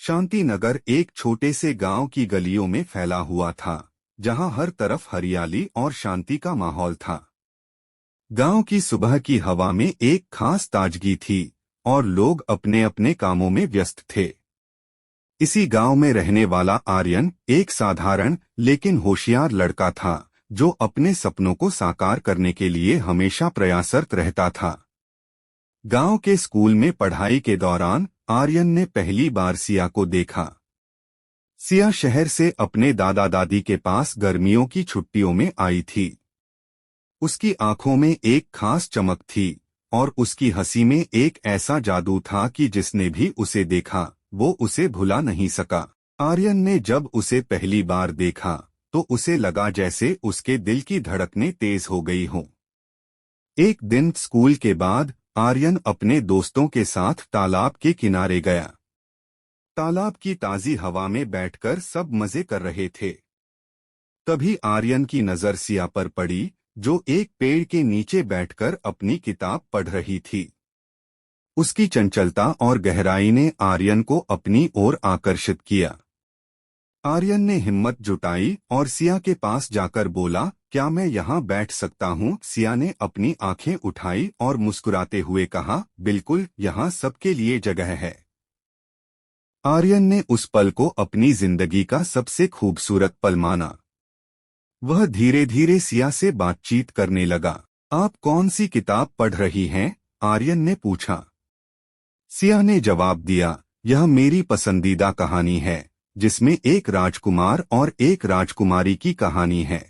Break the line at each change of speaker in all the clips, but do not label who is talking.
शांति नगर एक छोटे से गांव की गलियों में फैला हुआ था, जहां हर तरफ हरियाली और शांति का माहौल था। गांव की सुबह की हवा में एक खास ताजगी थी और लोग अपने अपने कामों में व्यस्त थे। इसी गांव में रहने वाला आर्यन एक साधारण लेकिन होशियार लड़का था, जो अपने सपनों को साकार करने के लिए हमेशा प्रयासरत रहता था। गांव के स्कूल में पढ़ाई के दौरान आर्यन ने पहली बार सिया को देखा। सिया शहर से अपने दादा दादी के पास गर्मियों की छुट्टियों में आई थी। उसकी आंखों में एक खास चमक थी और उसकी हंसी में एक ऐसा जादू था कि जिसने भी उसे देखा वो उसे भुला नहीं सका। आर्यन ने जब उसे पहली बार देखा तो उसे लगा जैसे उसके दिल की धड़कनें तेज हो गई हों। एक दिन स्कूल के बाद आर्यन अपने दोस्तों के साथ तालाब के किनारे गया। तालाब की ताजी हवा में बैठकर सब मजे कर रहे थे। तभी आर्यन की नजर सिया पर पड़ी, जो एक पेड़ के नीचे बैठकर अपनी किताब पढ़ रही थी। उसकी चंचलता और गहराई ने आर्यन को अपनी ओर आकर्षित किया। आर्यन ने हिम्मत जुटाई और सिया के पास जाकर बोला, क्या मैं यहाँ बैठ सकता हूँ? सिया ने अपनी आंखें उठाई और मुस्कुराते हुए कहा, बिल्कुल, यहाँ सबके लिए जगह है। आर्यन ने उस पल को अपनी जिंदगी का सबसे खूबसूरत पल माना। वह धीरे धीरे सिया से बातचीत करने लगा। आप कौन सी किताब पढ़ रही हैं? आर्यन ने पूछा। सिया ने जवाब दिया, यह मेरी पसंदीदा कहानी है, जिसमें एक राजकुमार और एक राजकुमारी की कहानी है।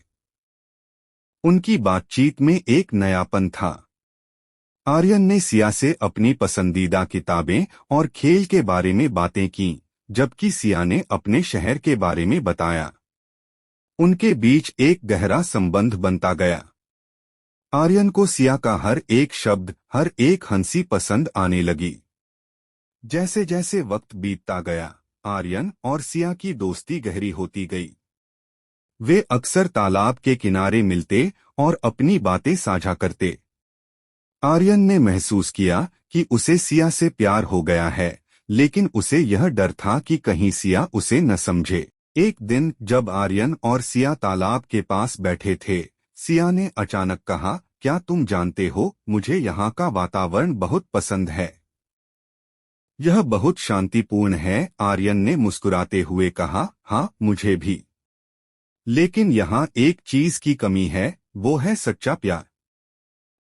उनकी बातचीत में एक नयापन था। आर्यन ने सिया से अपनी पसंदीदा किताबें और खेल के बारे में बातें की, जबकि सिया ने अपने शहर के बारे में बताया। उनके बीच एक गहरा संबंध बनता गया। आर्यन को सिया का हर एक शब्द, हर एक हंसी पसंद आने लगी। जैसे जैसे वक्त बीतता गया, आर्यन और सिया की दोस्ती गहरी होती गई। वे अक्सर तालाब के किनारे मिलते और अपनी बातें साझा करते। आर्यन ने महसूस किया कि उसे सिया से प्यार हो गया है, लेकिन उसे यह डर था कि कहीं सिया उसे न समझे। एक दिन जब आर्यन और सिया तालाब के पास बैठे थे, सिया ने अचानक कहा, क्या तुम जानते हो, मुझे यहाँ का वातावरण बहुत पसंद है। यह बहुत शांतिपूर्ण है। आर्यन ने मुस्कुराते हुए कहा, हाँ, मुझे भी। लेकिन यहाँ एक चीज की कमी है, वो है सच्चा प्यार।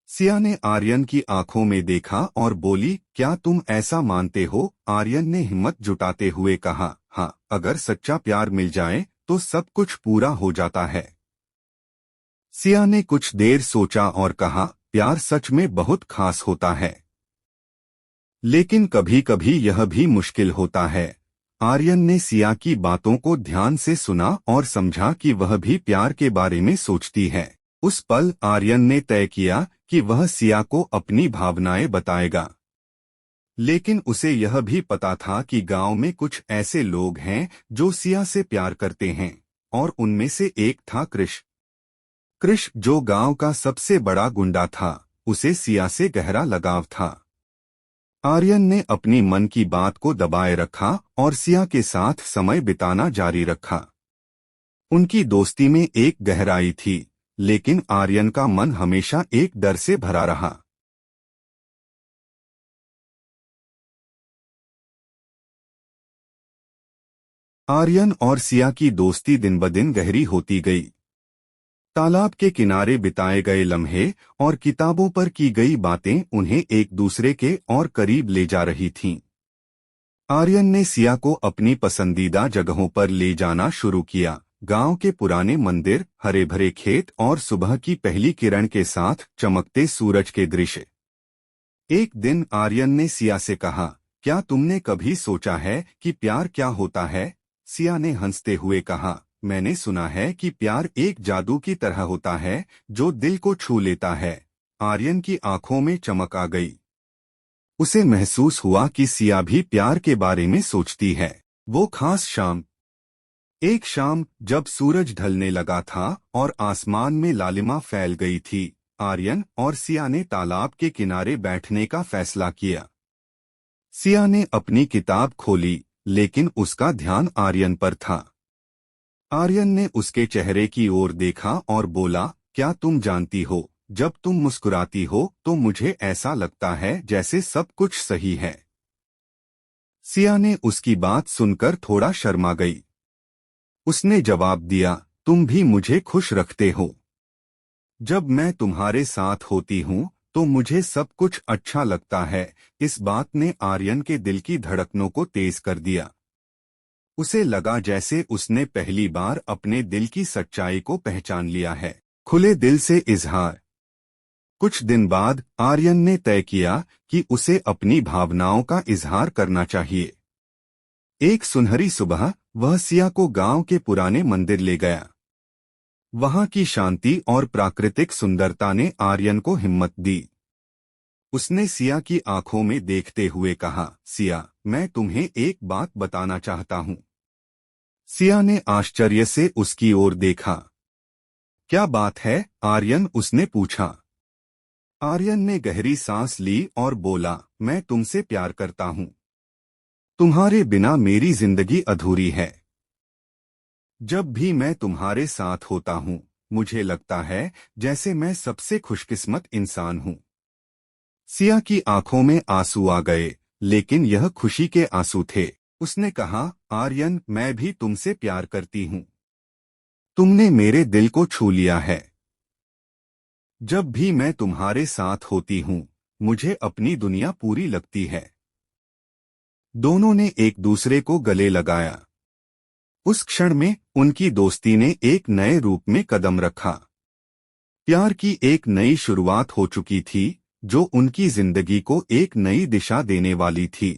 सिया ने आर्यन की आंखों में देखा और बोली, क्या तुम ऐसा मानते हो? आर्यन ने हिम्मत जुटाते हुए कहा, हाँ, अगर सच्चा प्यार मिल जाए तो सब कुछ पूरा हो जाता है। सिया ने कुछ देर सोचा और कहा, प्यार सच में बहुत खास होता है, लेकिन कभी कभी यह भी मुश्किल होता है। आर्यन ने सिया की बातों को ध्यान से सुना और समझा कि वह भी प्यार के बारे में सोचती है। उस पल आर्यन ने तय किया कि वह सिया को अपनी भावनाएं बताएगा। लेकिन उसे यह भी पता था कि गांव में कुछ ऐसे लोग हैं जो सिया से प्यार करते हैं, और उनमें से एक था कृष। कृष, जो गांव का सबसे बड़ा गुंडा था, उसे सिया से गहरा लगाव था। आर्यन ने अपनी मन की बात को दबाए रखा और सिया के साथ समय बिताना जारी रखा। उनकी दोस्ती में एक गहराई थी, लेकिन आर्यन का मन हमेशा एक डर से भरा रहा। आर्यन और सिया की दोस्ती दिन ब दिन गहरी होती गई। तालाब के किनारे बिताए गए लम्हे और किताबों पर की गई बातें उन्हें एक दूसरे के और करीब ले जा रही थीं। आर्यन ने सिया को अपनी पसंदीदा जगहों पर ले जाना शुरू किया। गांव के पुराने मंदिर, हरे भरे खेत और सुबह की पहली किरण के साथ चमकते सूरज के दृश्य। एक दिन आर्यन ने सिया से कहा, क्या तुमने कभी सोचा है कि प्यार क्या होता है? सिया ने हंसते हुए कहा, मैंने सुना है कि प्यार एक जादू की तरह होता है, जो दिल को छू लेता है। आर्यन की आंखों में चमक आ गई। उसे महसूस हुआ कि सिया भी प्यार के बारे में सोचती है। वो खास शाम, एक शाम जब सूरज ढलने लगा था और आसमान में लालिमा फैल गई थी, आर्यन और सिया ने तालाब के किनारे बैठने का फैसला किया। सिया ने अपनी किताब खोली, लेकिन उसका ध्यान आर्यन पर था। आर्यन ने उसके चेहरे की ओर देखा और बोला, क्या तुम जानती हो, जब तुम मुस्कुराती हो तो मुझे ऐसा लगता है जैसे सब कुछ सही है। सिया ने उसकी बात सुनकर थोड़ा शर्मा गई। उसने जवाब दिया, तुम भी मुझे खुश रखते हो। जब मैं तुम्हारे साथ होती हूँ तो मुझे सब कुछ अच्छा लगता है। इस बात ने आर्यन के दिल की धड़कनों को तेज कर दिया। उसे लगा जैसे उसने पहली बार अपने दिल की सच्चाई को पहचान लिया है। खुले दिल से इजहार। कुछ दिन बाद आर्यन ने तय किया कि उसे अपनी भावनाओं का इजहार करना चाहिए। एक सुनहरी सुबह वह सिया को गांव के पुराने मंदिर ले गया। वहां की शांति और प्राकृतिक सुंदरता ने आर्यन को हिम्मत दी। उसने सिया की आंखों में देखते हुए कहा, सिया, मैं तुम्हें एक बात बताना चाहता हूँ। सिया ने आश्चर्य से उसकी ओर देखा। क्या बात है, आर्यन उसने पूछा। आर्यन ने गहरी सांस ली और बोला, मैं तुमसे प्यार करता हूँ। तुम्हारे बिना मेरी जिंदगी अधूरी है। जब भी मैं तुम्हारे साथ होता हूँ मुझे लगता है जैसे मैं सबसे खुशकिस्मत इंसान हूँ। सिया की आंखों में आंसू आ गए, लेकिन यह खुशी के आंसू थे। उसने कहा, आर्यन, मैं भी तुमसे प्यार करती हूँ। तुमने मेरे दिल को छू लिया है। जब भी मैं तुम्हारे साथ होती हूँ मुझे अपनी दुनिया पूरी लगती है। दोनों ने एक दूसरे को गले लगाया। उस क्षण में उनकी दोस्ती ने एक नए रूप में कदम रखा। प्यार की एक नई शुरुआत हो चुकी थी जो उनकी जिंदगी को एक नई दिशा देने वाली थी।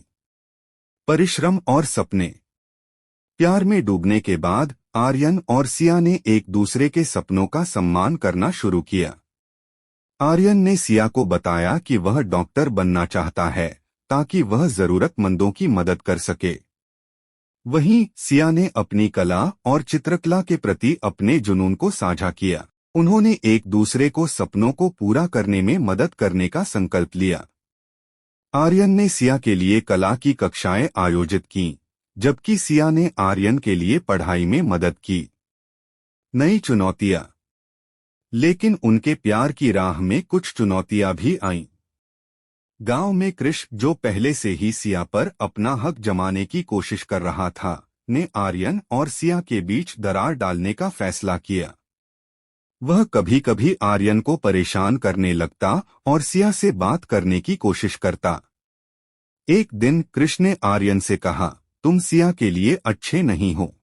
परिश्रम और सपने। प्यार में डूबने के बाद आर्यन और सिया ने एक दूसरे के सपनों का सम्मान करना शुरू किया। आर्यन ने सिया को बताया कि वह डॉक्टर बनना चाहता है ताकि वह जरूरतमंदों की मदद कर सके। वहीं सिया ने अपनी कला और चित्रकला के प्रति अपने जुनून को साझा किया। उन्होंने एक दूसरे को सपनों को पूरा करने में मदद करने का संकल्प लिया। आर्यन ने सिया के लिए कला की कक्षाएं आयोजित की, जबकि सिया ने आर्यन के लिए पढ़ाई में मदद की। नई चुनौतियां। लेकिन उनके प्यार की राह में कुछ चुनौतियां भी आईं। गांव में कृष, जो पहले से ही सिया पर अपना हक जमाने की कोशिश कर रहा था, ने आर्यन और सिया के बीच दरार डालने का फैसला किया। वह कभी कभी आर्यन को परेशान करने लगता और सिया से बात करने की कोशिश करता। एक दिन कृष ने आर्यन से कहा, तुम सिया के लिए अच्छे नहीं हो।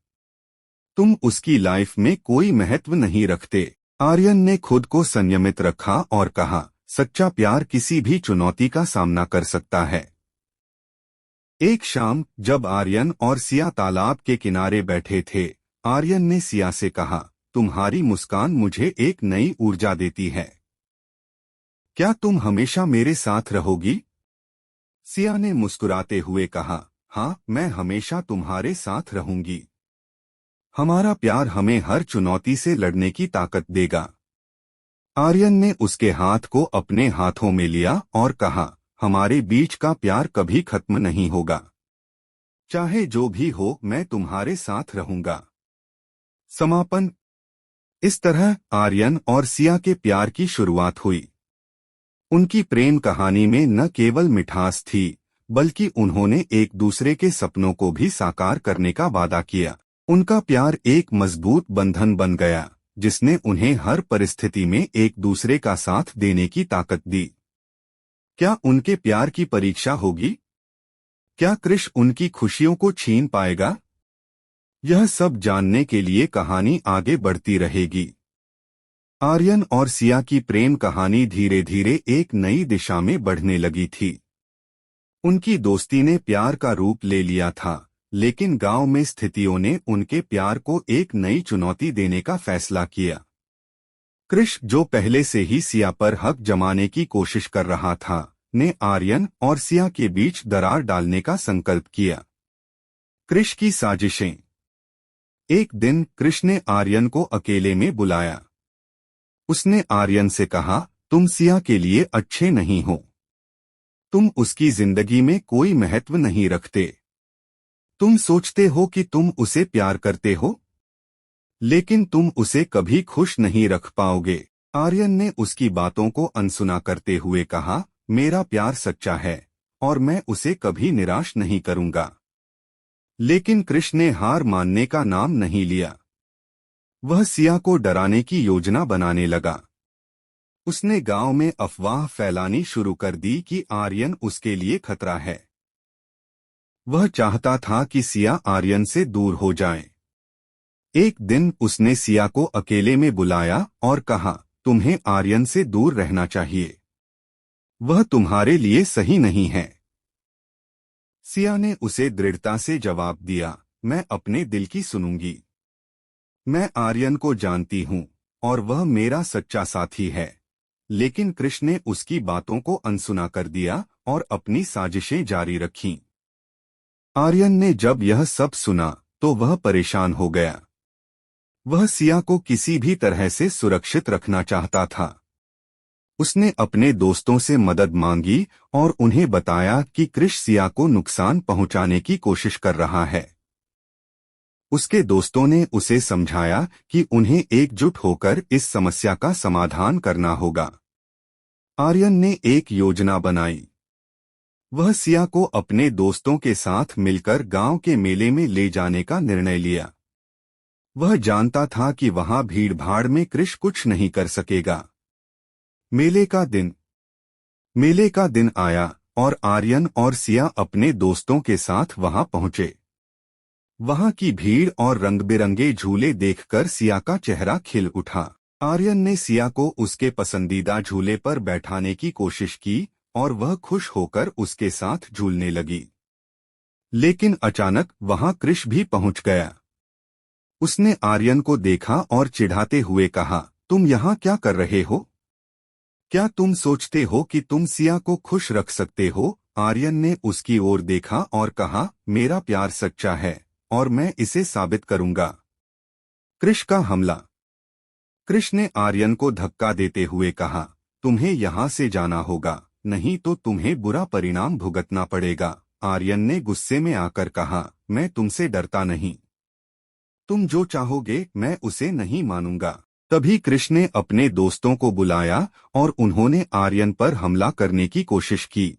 तुम उसकी लाइफ में कोई महत्व नहीं रखते। आर्यन ने खुद को संयमित रखा और कहा, सच्चा प्यार किसी भी चुनौती का सामना कर सकता है। एक शाम जब आर्यन और सिया तालाब के किनारे बैठे थे, आर्यन ने सिया से कहा, तुम्हारी मुस्कान मुझे एक नई ऊर्जा देती है। क्या तुम हमेशा मेरे साथ रहोगी? सिया ने मुस्कुराते हुए कहा, हाँ, मैं हमेशा तुम्हारे साथ रहूंगी। हमारा प्यार हमें हर चुनौती से लड़ने की ताकत देगा। आर्यन ने उसके हाथ को अपने हाथों में लिया और कहा, हमारे बीच का प्यार कभी खत्म नहीं होगा। चाहे जो भी हो मैं तुम्हारे साथ रहूंगा। समापन। इस तरह आर्यन और सिया के प्यार की शुरुआत हुई। उनकी प्रेम कहानी में न केवल मिठास थी, बल्कि उन्होंने एक दूसरे के सपनों को भी साकार करने का वादा किया। उनका प्यार एक मजबूत बंधन बन गया, जिसने उन्हें हर परिस्थिति में एक दूसरे का साथ देने की ताकत दी। क्या उनके प्यार की परीक्षा होगी? क्या कृष उनकी खुशियों को छीन पाएगा? यह सब जानने के लिए कहानी आगे बढ़ती रहेगी। आर्यन और सिया की प्रेम कहानी धीरे धीरे एक नई दिशा में बढ़ने लगी थी। उनकी दोस्ती ने प्यार का रूप ले लिया था, लेकिन गांव में स्थितियों ने उनके प्यार को एक नई चुनौती देने का फैसला किया। कृष, जो पहले से ही सिया पर हक जमाने की कोशिश कर रहा था, ने आर्यन और सिया के बीच दरार डालने का संकल्प किया। कृष की साजिशें। एक दिन कृष ने आर्यन को अकेले में बुलाया। उसने आर्यन से कहा, तुम सिया के लिए अच्छे नहीं हो। तुम उसकी जिंदगी में कोई महत्व नहीं रखते। तुम सोचते हो कि तुम उसे प्यार करते हो, लेकिन तुम उसे कभी खुश नहीं रख पाओगे। आर्यन ने उसकी बातों को अनसुना करते हुए कहा, मेरा प्यार सच्चा है और मैं उसे कभी निराश नहीं करूंगा। लेकिन कृष्ण ने हार मानने का नाम नहीं लिया। वह सिया को डराने की योजना बनाने लगा। उसने गांव में अफवाह फैलानी शुरू कर दी कि आर्यन उसके लिए खतरा है। वह चाहता था कि सिया आर्यन से दूर हो जाए। एक दिन उसने सिया को अकेले में बुलाया और कहा, तुम्हें आर्यन से दूर रहना चाहिए। वह तुम्हारे लिए सही नहीं है। सिया ने उसे दृढ़ता से जवाब दिया, मैं अपने दिल की सुनूंगी। मैं आर्यन को जानती हूँ और वह मेरा सच्चा साथी है। लेकिन कृष्ण ने उसकी बातों को अनसुना कर दिया और अपनी साजिशें जारी रखीं। आर्यन ने जब यह सब सुना तो वह परेशान हो गया। वह सिया को किसी भी तरह से सुरक्षित रखना चाहता था। उसने अपने दोस्तों से मदद मांगी और उन्हें बताया कि कृष सिया को नुकसान पहुंचाने की कोशिश कर रहा है। उसके दोस्तों ने उसे समझाया कि उन्हें एकजुट होकर इस समस्या का समाधान करना होगा। आर्यन ने एक योजना बनाई। वह सिया को अपने दोस्तों के साथ मिलकर गांव के मेले में ले जाने का निर्णय लिया। वह जानता था कि वहां भीड़-भाड़ में कृष कुछ नहीं कर सकेगा। मेले का दिन आया और आर्यन और सिया अपने दोस्तों के साथ वहां पहुंचे। वहां की भीड़ और रंग-बिरंगे झूले देखकर सिया का चेहरा खिल उठा। आर्यन ने सिया को उसके पसंदीदा झूले पर बैठाने की कोशिश की और वह खुश होकर उसके साथ झूलने लगी। लेकिन अचानक वहां कृष भी पहुंच गया। उसने आर्यन को देखा और चिढ़ाते हुए कहा, तुम यहाँ क्या कर रहे हो? क्या तुम सोचते हो कि तुम सिया को खुश रख सकते हो? आर्यन ने उसकी ओर देखा और कहा, मेरा प्यार सच्चा है और मैं इसे साबित करूंगा। कृष का हमला। कृष ने आर्यन को धक्का देते हुए कहा, तुम्हें यहाँ से जाना होगा, नहीं तो तुम्हें बुरा परिणाम भुगतना पड़ेगा। आर्यन ने गुस्से में आकर कहा, मैं तुमसे डरता नहीं। तुम जो चाहोगे मैं उसे नहीं मानूंगा। तभी कृष ने अपने दोस्तों को बुलाया और उन्होंने आर्यन पर हमला करने की कोशिश की।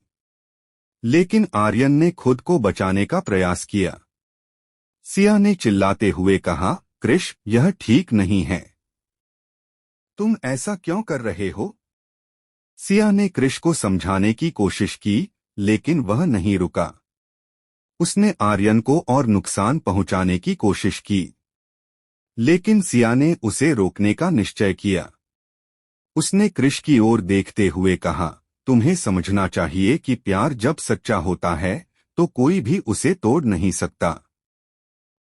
लेकिन आर्यन ने खुद को बचाने का प्रयास किया। सिया ने चिल्लाते हुए कहा, कृष, यह ठीक नहीं है। तुम ऐसा क्यों कर रहे हो? सिया ने कृष को समझाने की कोशिश की, लेकिन वह नहीं रुका। उसने आर्यन को और नुकसान पहुंचाने की कोशिश की। लेकिन सिया ने उसे रोकने का निश्चय किया। उसने कृष की ओर देखते हुए कहा, तुम्हें समझना चाहिए कि प्यार जब सच्चा होता है तो कोई भी उसे तोड़ नहीं सकता।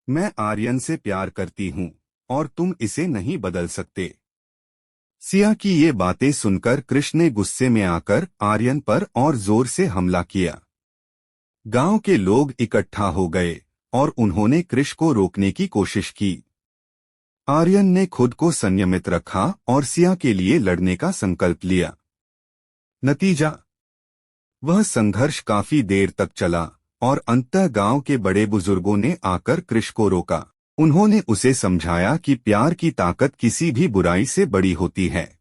मैं आर्यन से प्यार करती हूँ और तुम इसे नहीं बदल सकते। सिया की ये बातें सुनकर कृष ने गुस्से में आकर आर्यन पर और जोर से हमला किया। गांव के लोग इकट्ठा हो गए और उन्होंने कृष को रोकने की कोशिश की। आर्यन ने खुद को संयमित रखा और सिया के लिए लड़ने का संकल्प लिया। नतीजा, वह संघर्ष काफी देर तक चला और अंततः गांव के बड़े बुजुर्गों ने आकर कृष को रोका। उन्होंने उसे समझाया कि प्यार की ताकत किसी भी बुराई से बड़ी होती है।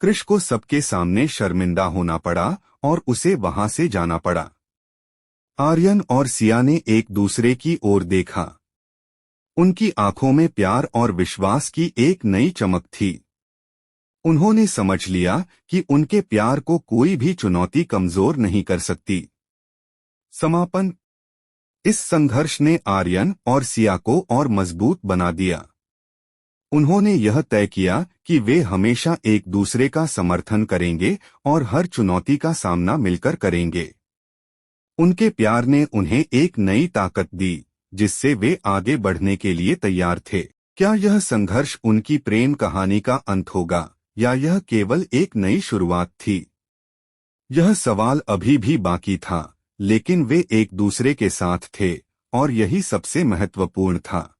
कृष को सबके सामने शर्मिंदा होना पड़ा और उसे वहां से जाना पड़ा। आर्यन और सिया ने एक दूसरे की ओर देखा। उनकी आंखों में प्यार और विश्वास की एक नई चमक थी। उन्होंने समझ लिया कि उनके प्यार को कोई भी चुनौती कमजोर नहीं कर सकती। समापन। इस संघर्ष ने आर्यन और सिया को और मजबूत बना दिया। उन्होंने यह तय किया कि वे हमेशा एक दूसरे का समर्थन करेंगे और हर चुनौती का सामना मिलकर करेंगे। उनके प्यार ने उन्हें एक नई ताकत दी, जिससे वे आगे बढ़ने के लिए तैयार थे। क्या यह संघर्ष उनकी प्रेम कहानी का अंत होगा या यह केवल एक नई शुरुआत थी? यह सवाल अभी भी बाकी था, लेकिन वे एक दूसरे के साथ थे और यही सबसे महत्वपूर्ण था।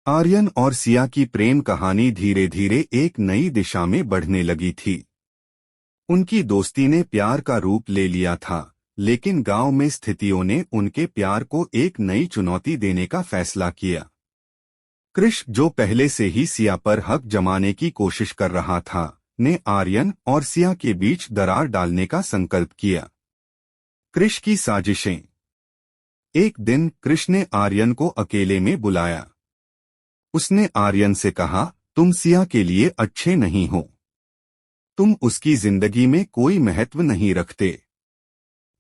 आर्यन और सिया की प्रेम कहानी धीरे धीरे एक नई दिशा में बढ़ने लगी थी। उनकी दोस्ती ने प्यार का रूप ले लिया था, लेकिन गांव में स्थितियों ने उनके प्यार को एक नई चुनौती देने का फैसला किया। कृष, जो पहले से ही सिया पर हक जमाने की कोशिश कर रहा था, ने आर्यन और सिया के बीच दरार डालने का संकल्प किया। कृष की साजिशें। एक दिन कृष ने आर्यन को अकेले में बुलाया। उसने आर्यन से कहा, तुम सिया के लिए अच्छे नहीं हो। तुम उसकी जिंदगी में कोई महत्व नहीं रखते।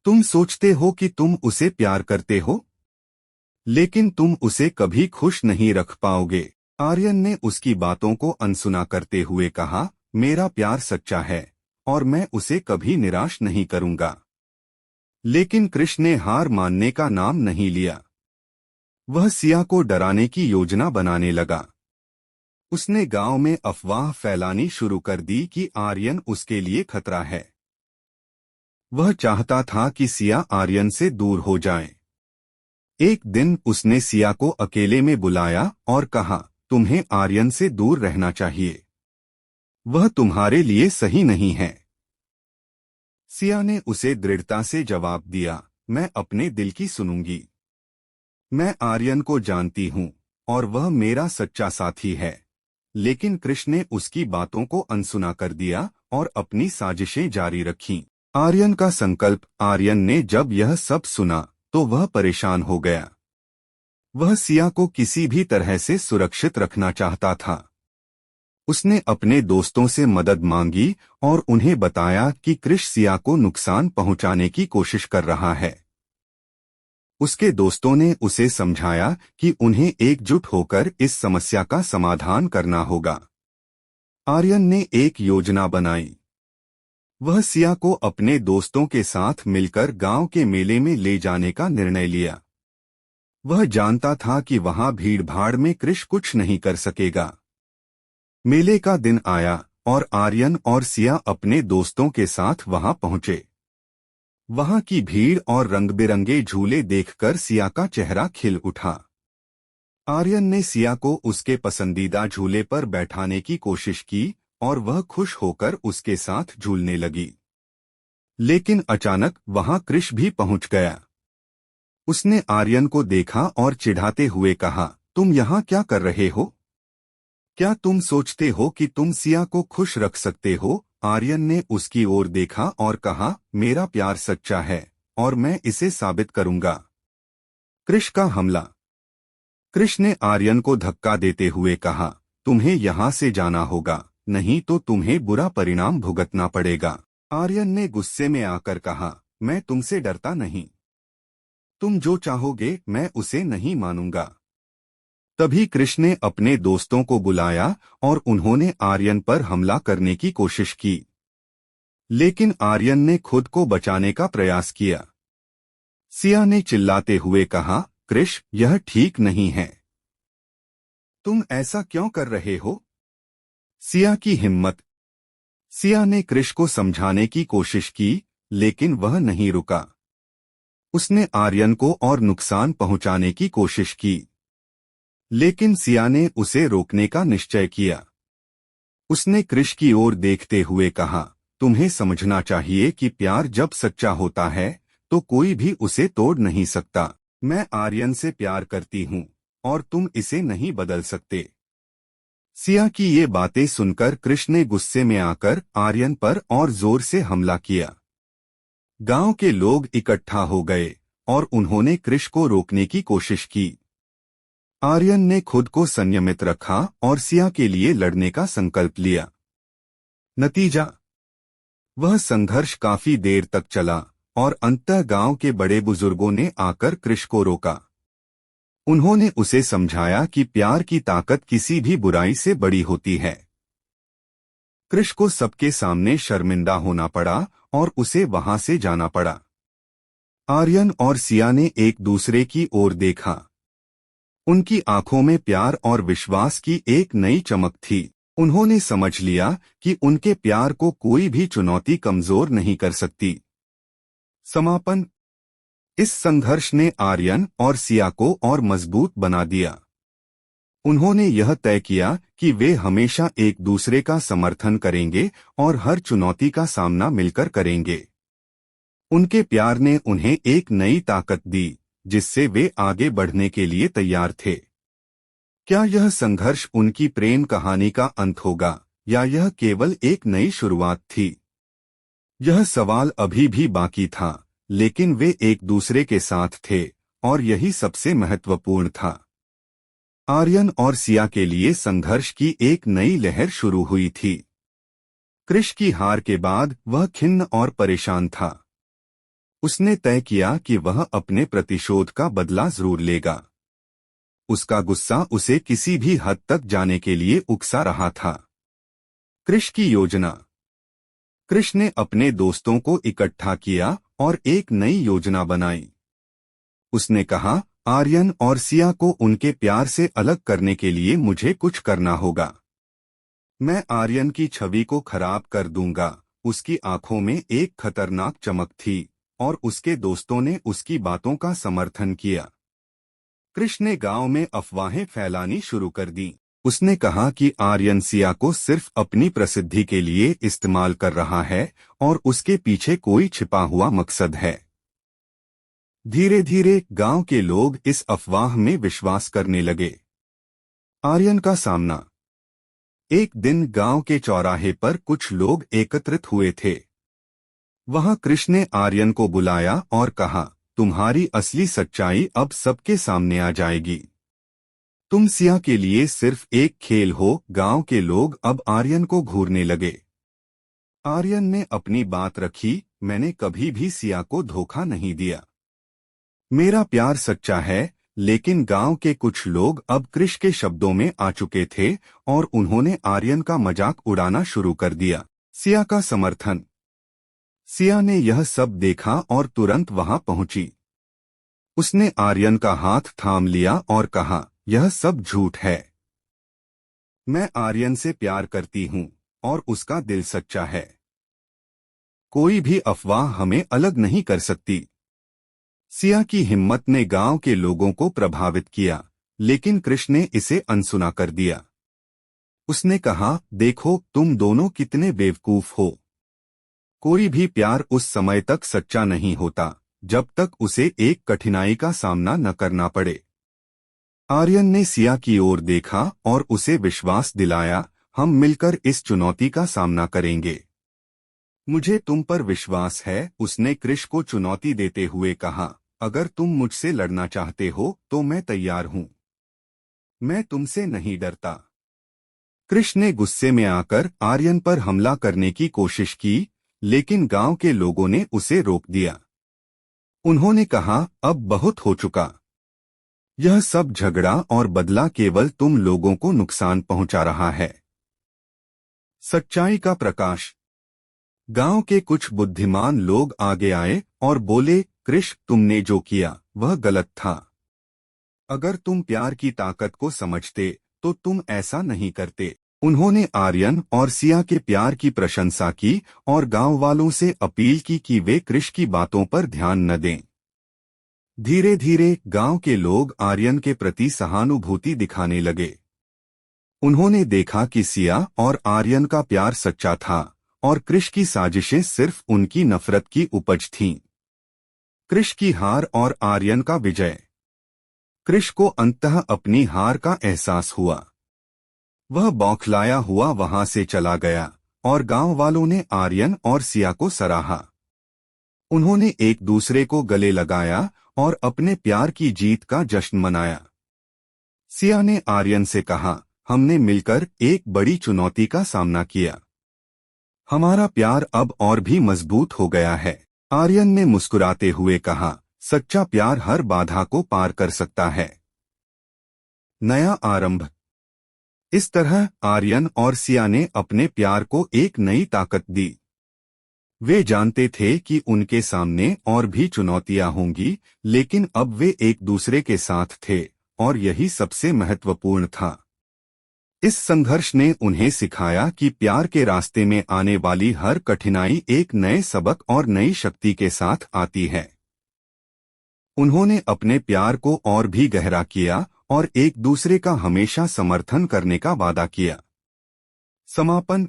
तुम सोचते हो कि तुम उसे प्यार करते हो, लेकिन तुम उसे कभी खुश नहीं रख पाओगे। आर्यन ने उसकी बातों को अनसुना करते हुए कहा, मेरा प्यार सच्चा है और मैं उसे कभी निराश नहीं करूंगा। लेकिन कृष ने हार मानने का नाम नहीं लिया। वह सिया को डराने की योजना बनाने लगा। उसने गांव में अफवाह फैलानी शुरू कर दी कि आर्यन उसके लिए खतरा है। वह चाहता था कि सिया आर्यन से दूर हो जाए। एक दिन उसने सिया को अकेले में बुलाया और कहा, तुम्हें आर्यन से दूर रहना चाहिए। वह तुम्हारे लिए सही नहीं है। सिया ने उसे दृढ़ता से जवाब दिया, मैं अपने दिल की सुनूंगी। मैं आर्यन को जानती हूँ और वह मेरा सच्चा साथी है। लेकिन कृष ने उसकी बातों को अनसुना कर दिया और अपनी साजिशें जारी रखीं। आर्यन का संकल्प। आर्यन ने जब यह सब सुना तो वह परेशान हो गया। वह सिया को किसी भी तरह से सुरक्षित रखना चाहता था। उसने अपने दोस्तों से मदद मांगी और उन्हें बताया कि कृष सिया को नुकसान पहुंचाने की कोशिश कर रहा है। उसके दोस्तों ने उसे समझाया कि उन्हें एकजुट होकर इस समस्या का समाधान करना होगा। आर्यन ने एक योजना बनाई। वह सिया को अपने दोस्तों के साथ मिलकर गांव के मेले में ले जाने का निर्णय लिया। वह जानता था कि वहां भीड़-भाड़ में कृष कुछ नहीं कर सकेगा। मेले का दिन आया और आर्यन और सिया अपने दोस्तों के साथ वहां पहुंचे। वहां की भीड़ और रंग-बिरंगे झूले देखकर सिया का चेहरा खिल उठा। आर्यन ने सिया को उसके पसंदीदा झूले पर बैठाने की कोशिश की और वह खुश होकर उसके साथ झूलने लगी। लेकिन अचानक वहां कृष भी पहुंच गया। उसने आर्यन को देखा और चिढ़ाते हुए कहा, तुम यहाँ क्या कर रहे हो? क्या तुम सोचते हो कि तुम सिया को खुश रख सकते हो? आर्यन ने उसकी ओर देखा और कहा, मेरा प्यार सच्चा है और मैं इसे साबित करूंगा। कृष का हमला। कृष ने आर्यन को धक्का देते हुए कहा, तुम्हें यहाँ से जाना होगा, नहीं तो तुम्हें बुरा परिणाम भुगतना पड़ेगा। आर्यन ने गुस्से में आकर कहा, मैं तुमसे डरता नहीं। तुम जो चाहोगे मैं उसे नहीं मानूंगा। तभी कृष ने अपने दोस्तों को बुलाया और उन्होंने आर्यन पर हमला करने की कोशिश की। लेकिन आर्यन ने खुद को बचाने का प्रयास किया। सिया ने चिल्लाते हुए कहा, कृष, यह ठीक नहीं है। तुम ऐसा क्यों कर रहे हो? सिया की हिम्मत। सिया ने कृष को समझाने की कोशिश की, लेकिन वह नहीं रुका। उसने आर्यन को और नुकसान पहुंचाने की कोशिश की। लेकिन सिया ने उसे रोकने का निश्चय किया। उसने कृष की ओर देखते हुए कहा, तुम्हें समझना चाहिए कि प्यार जब सच्चा होता है तो कोई भी उसे तोड़ नहीं सकता। मैं आर्यन से प्यार करती हूँ और तुम इसे नहीं बदल सकते। सिया की ये बातें सुनकर कृष ने गुस्से में आकर आर्यन पर और जोर से हमला किया। गांव के लोग इकट्ठा हो गए और उन्होंने कृष को रोकने की कोशिश की। आर्यन ने खुद को संयमित रखा और सिया के लिए लड़ने का संकल्प लिया। नतीजा, वह संघर्ष काफी देर तक चला और अंततः गांव के बड़े बुजुर्गों ने आकर कृष को रोका। उन्होंने उसे समझाया कि प्यार की ताकत किसी भी बुराई से बड़ी होती है। कृष को सबके सामने शर्मिंदा होना पड़ा और उसे वहां से जाना पड़ा। आर्यन और सिया ने एक दूसरे की ओर देखा। उनकी आंखों में प्यार और विश्वास की एक नई चमक थी। उन्होंने समझ लिया कि उनके प्यार को कोई भी चुनौती कमजोर नहीं कर सकती। समापन। इस संघर्ष ने आर्यन और सिया को और मजबूत बना दिया। उन्होंने यह तय किया कि वे हमेशा एक दूसरे का समर्थन करेंगे और हर चुनौती का सामना मिलकर करेंगे। उनके प्यार ने उन्हें एक नई ताकत दी, जिससे वे आगे बढ़ने के लिए तैयार थे। क्या यह संघर्ष उनकी प्रेम कहानी का अंत होगा, या यह केवल एक नई शुरुआत थी? यह सवाल अभी भी बाकी था, लेकिन वे एक दूसरे के साथ थे, और यही सबसे महत्वपूर्ण था। आर्यन और सिया के लिए संघर्ष की एक नई लहर शुरू हुई थी। कृष की हार के बाद वह खिन्न और परेशान था। उसने तय किया कि वह अपने प्रतिशोध का बदला जरूर लेगा। उसका गुस्सा उसे किसी भी हद तक जाने के लिए उकसा रहा था। कृष की योजना। कृष ने अपने दोस्तों को इकट्ठा किया और एक नई योजना बनाई। उसने कहा, आर्यन और सिया को उनके प्यार से अलग करने के लिए मुझे कुछ करना होगा। मैं आर्यन की छवि को खराब कर दूंगा। उसकी आंखों में एक खतरनाक चमक थी, और उसके दोस्तों ने उसकी बातों का समर्थन किया। कृष ने गांव में अफवाहें फैलानी शुरू कर दी। उसने कहा कि आर्यन सिया को सिर्फ अपनी प्रसिद्धि के लिए इस्तेमाल कर रहा है, और उसके पीछे कोई छिपा हुआ मकसद है। धीरे धीरे गांव के लोग इस अफवाह में विश्वास करने लगे। आर्यन का सामना। एक दिन गांव के चौराहे पर कुछ लोग एकत्रित हुए थे। वहां कृष ने आर्यन को बुलाया और कहा, तुम्हारी असली सच्चाई अब सबके सामने आ जाएगी। तुम सिया के लिए सिर्फ एक खेल हो। गांव के लोग अब आर्यन को घूरने लगे। आर्यन ने अपनी बात रखी, मैंने कभी भी सिया को धोखा नहीं दिया। मेरा प्यार सच्चा है। लेकिन गांव के कुछ लोग अब कृष के शब्दों में आ चुके थे, और उन्होंने आर्यन का मजाक उड़ाना शुरू कर दिया। सिया का समर्थन। सिया ने यह सब देखा और तुरंत वहां पहुंची। उसने आर्यन का हाथ थाम लिया और कहा, यह सब झूठ है। मैं आर्यन से प्यार करती हूं, और उसका दिल सच्चा है। कोई भी अफवाह हमें अलग नहीं कर सकती। सिया की हिम्मत ने गांव के लोगों को प्रभावित किया, लेकिन कृष ने इसे अनसुना कर दिया। उसने कहा, देखो तुम दोनों कितने बेवकूफ हो। कोई भी प्यार उस समय तक सच्चा नहीं होता, जब तक उसे एक कठिनाई का सामना न करना पड़े। आर्यन ने सिया की ओर देखा और उसे विश्वास दिलाया, हम मिलकर इस चुनौती का सामना करेंगे। मुझे तुम पर विश्वास है। उसने कृष को चुनौती देते हुए कहा, अगर तुम मुझसे लड़ना चाहते हो तो मैं तैयार हूं। मैं तुमसे नहीं डरता। कृष ने गुस्से में आकर आर्यन पर हमला करने की कोशिश की, लेकिन गांव के लोगों ने उसे रोक दिया। उन्होंने कहा, अब बहुत हो चुका। यह सब झगड़ा और बदला केवल तुम लोगों को नुकसान पहुंचा रहा है। सच्चाई का प्रकाश। गांव के कुछ बुद्धिमान लोग आगे आए और बोले, कृष, तुमने जो किया वह गलत था। अगर तुम प्यार की ताकत को समझते तो तुम ऐसा नहीं करते। उन्होंने आर्यन और सिया के प्यार की प्रशंसा की और गांव वालों से अपील की कि वे कृष की बातों पर ध्यान न दें। धीरे धीरे गांव के लोग आर्यन के प्रति सहानुभूति दिखाने लगे। उन्होंने देखा कि सिया और आर्यन का प्यार सच्चा था, और कृष की साजिशें सिर्फ उनकी नफरत की उपज थीं। कृष की हार और आर्यन का विजय। कृष को अंततः अपनी हार का एहसास हुआ। वह बौखलाया हुआ वहां से चला गया, और गांव वालों ने आर्यन और सिया को सराहा। उन्होंने एक दूसरे को गले लगाया और अपने प्यार की जीत का जश्न मनाया। सिया ने आर्यन से कहा, हमने मिलकर एक बड़ी चुनौती का सामना किया। हमारा प्यार अब और भी मजबूत हो गया है। आर्यन ने मुस्कुराते हुए कहा, सच्चा प्यार हर बाधा को पार कर सकता है। नया आरंभ। इस तरह आर्यन और सिया ने अपने प्यार को एक नई ताकत दी। वे जानते थे कि उनके सामने और भी चुनौतियां होंगी, लेकिन अब वे एक दूसरे के साथ थे, और यही सबसे महत्वपूर्ण था। इस संघर्ष ने उन्हें सिखाया कि प्यार के रास्ते में आने वाली हर कठिनाई एक नए सबक और नई शक्ति के साथ आती है। उन्होंने अपने प्यार को और भी गहरा किया और एक दूसरे का हमेशा समर्थन करने का वादा किया। समापन।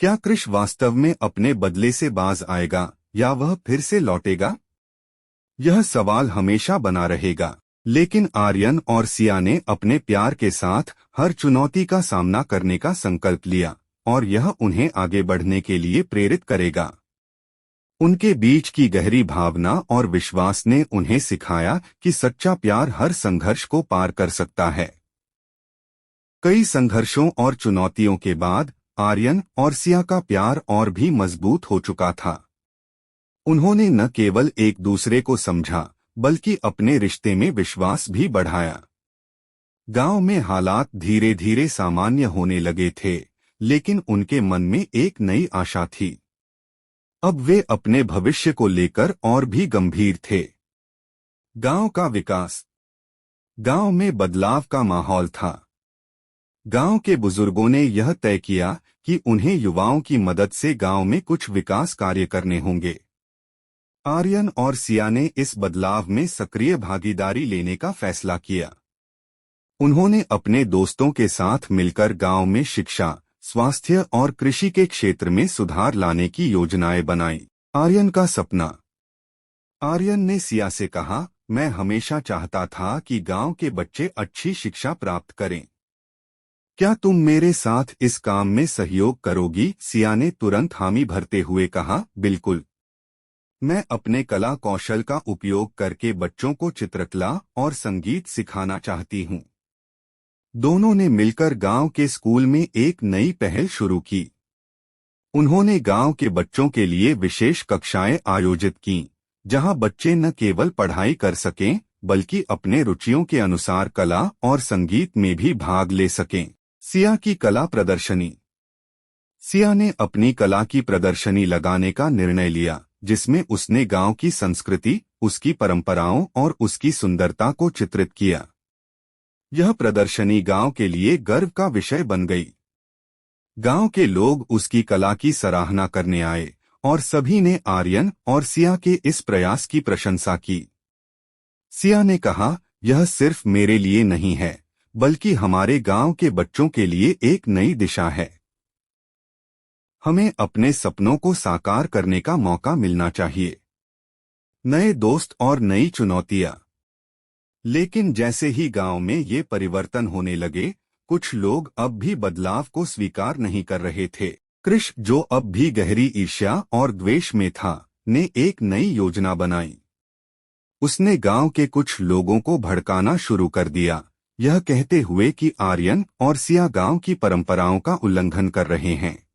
क्या कृष वास्तव में अपने बदले से बाज आएगा, या वह फिर से लौटेगा? यह सवाल हमेशा बना रहेगा। लेकिन आर्यन और सिया ने अपने प्यार के साथ हर चुनौती का सामना करने का संकल्प लिया और यह उन्हें आगे बढ़ने के लिए प्रेरित करेगा। उनके बीच की गहरी भावना और विश्वास ने उन्हें सिखाया कि सच्चा प्यार हर संघर्ष को पार कर सकता है। कई संघर्षों और चुनौतियों के बाद आर्यन और सिया का प्यार और भी मजबूत हो चुका था। उन्होंने न केवल एक दूसरे को समझा बल्कि अपने रिश्ते में विश्वास भी बढ़ाया। गांव में हालात धीरे धीरे सामान्य होने लगे थे, लेकिन उनके मन में एक नई आशा थी। अब वे अपने भविष्य को लेकर और भी गंभीर थे। गांव का विकास। गांव में बदलाव का माहौल था। गांव के बुजुर्गों ने यह तय किया कि उन्हें युवाओं की मदद से गांव में कुछ विकास कार्य करने होंगे। आर्यन और सिया ने इस बदलाव में सक्रिय भागीदारी लेने का फैसला किया। उन्होंने अपने दोस्तों के साथ मिलकर गांव में शिक्षा, स्वास्थ्य और कृषि के क्षेत्र में सुधार लाने की योजनाएं बनाई। आर्यन का सपना। आर्यन ने सिया से कहा, मैं हमेशा चाहता था कि गांव के बच्चे अच्छी शिक्षा प्राप्त करें। क्या तुम मेरे साथ इस काम में सहयोग करोगी? सिया ने तुरंत हामी भरते हुए कहा, बिल्कुल। मैं अपने कला कौशल का उपयोग करके बच्चों को चित्रकला और संगीत सिखाना चाहती हूँ। दोनों ने मिलकर गांव के स्कूल में एक नई पहल शुरू की। उन्होंने गांव के बच्चों के लिए विशेष कक्षाएं आयोजित कीं, जहां बच्चे न केवल पढ़ाई कर सकें बल्कि अपने रुचियों के अनुसार कला और संगीत में भी भाग ले सकें। सिया की कला प्रदर्शनी। सिया ने अपनी कला की प्रदर्शनी लगाने का निर्णय लिया, जिसमें उसने गांव की संस्कृति, उसकी परंपराओं और उसकी सुंदरता को चित्रित किया। यह प्रदर्शनी गांव के लिए गर्व का विषय बन गई। गांव के लोग उसकी कला की सराहना करने आए और सभी ने आर्यन और सिया के इस प्रयास की प्रशंसा की। सिया ने कहा, यह सिर्फ मेरे लिए नहीं है, बल्कि हमारे गांव के बच्चों के लिए एक नई दिशा है। हमें अपने सपनों को साकार करने का मौका मिलना चाहिए। नए दोस्त और नई चुनौतियां। लेकिन जैसे ही गांव में ये परिवर्तन होने लगे, कुछ लोग अब भी बदलाव को स्वीकार नहीं कर रहे थे। कृष, जो अब भी गहरी ईर्ष्या और द्वेष में था, ने एक नई योजना बनाई। उसने गांव के कुछ लोगों को भड़काना शुरू कर दिया, यह कहते हुए कि आर्यन और सिया गांव की परंपराओं का उल्लंघन कर रहे हैं।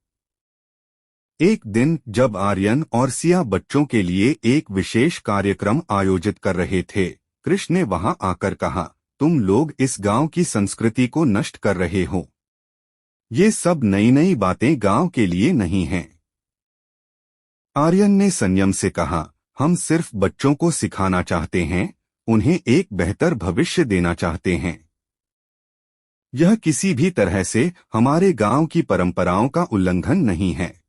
एक दिन जब आर्यन और सिया बच्चों के लिए एक विशेष कार्यक्रम आयोजित कर रहे थे, कृष्ण ने वहां आकर कहा, तुम लोग इस गांव की संस्कृति को नष्ट कर रहे हो। ये सब नई नई बातें गांव के लिए नहीं हैं। आर्यन ने संयम से कहा, हम सिर्फ बच्चों को सिखाना चाहते हैं, उन्हें एक बेहतर भविष्य देना चाहते हैं। यह किसी भी तरह से हमारे गांव की परंपराओं का उल्लंघन नहीं है।